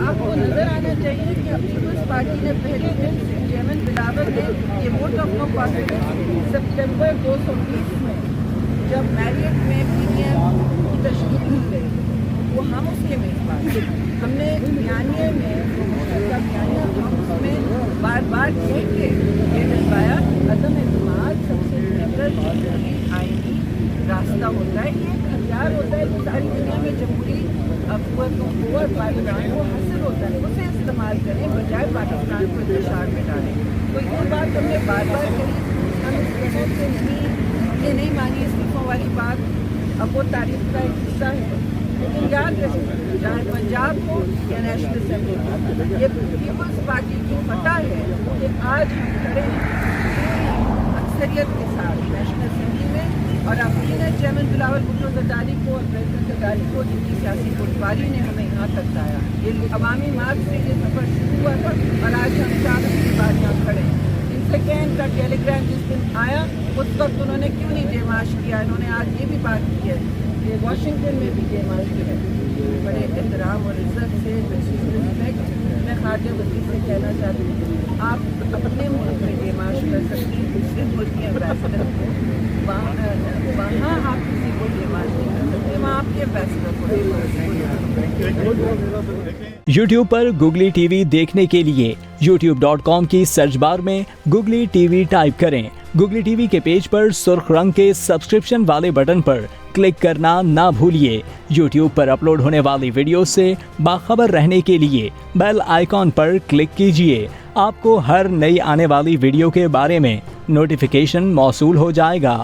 آپ کو نظر آنا چاہیے کہ پیپلز پارٹی نے پہلے دن سے چیئرمین بلاول نے یہ vote of no confidence September 2020 میں جب میریٹ میں پی ڈی ایم کی تشکیل کی گئی وہ ہم اس کے میزبان ہم نے بیانیے میں بیانیہ ہم اس میں بار بار کہہ کے یہ نبھایا عدم اعتماد سب سے جنرل آئینی راستہ ہوتا ہے، یہ ایک ہتھیار ہوتا ہے جو ساری دنیا میں جمہوری قوتوں کو اور پارلیمان کو حاصل ہوتا ہے، اسے استعمال کریں بجائے پاکستان کو انتشار میں ڈالیں۔ تو یہ بات ہم نے بار بار کہی، ہم اس طرح سے یہ نہیں مانی استعفوں والی بات، اب وہ تاریخ کا ایک حصہ ہے، لیکن یاد رکھیں چاہے پنجاب ہو یا نیشنل اسمبلی ہو، یہ پیپلز پارٹی کی فتح ہے کہ آج ہم کھڑے ہیں اکثریت کے ساتھ نیشنل اسمبلی میں، اور اپنے چیئرمین بلاول بھٹو زرداری کو اور پریزیڈنٹ زرداری کو جن کی سیاسی بردباری نے ہمیں یہاں تک لایا، یہ عوامی مارچ سے یہ سفر شروع ہوا تھا اور آج ہم 40 کے بعد یہاں کھڑے ہیں۔ ان سے کہ ان کا ٹیلی گرام جس دن آیا اس وقت انہوں نے کیوں نہیں ڈیمارش کیا، انہوں نے آج یہ بھی بات کی ہے کہ واشنگٹن میں بھی ڈیمارش کی ہے۔ بڑے احترام اور عزت سے رسپیکٹ میں خارجہ وزیر سے کہنا چاہتی ہوں، آپ اپنے ملک میں ڈیمارش کر سکتی ہیں، دوسرے ملک کے امبیسڈر کو وہاں آپ کسی کو ڈیمارش نہیں کر سکتے، وہاں آپ کے امبیسڈر کو یوٹیوب پر گوگلی ٹی وی دیکھنے کے لیے youtube.com کی سرچ بار میں گوگلی ٹی وی ٹائپ کریں۔ گوگلی ٹی وی کے پیج پر سرخ رنگ کے سبسکرپشن والے بٹن پر کلک کرنا نہ بھولیے۔ یوٹیوب پر اپلوڈ ہونے والی ویڈیو سے باخبر رہنے کے لیے بیل آئیکن پر کلک کیجیے۔ آپ کو ہر نئی آنے والی ویڈیو کے بارے میں نوٹیفیکیشن موصول ہو جائے گا۔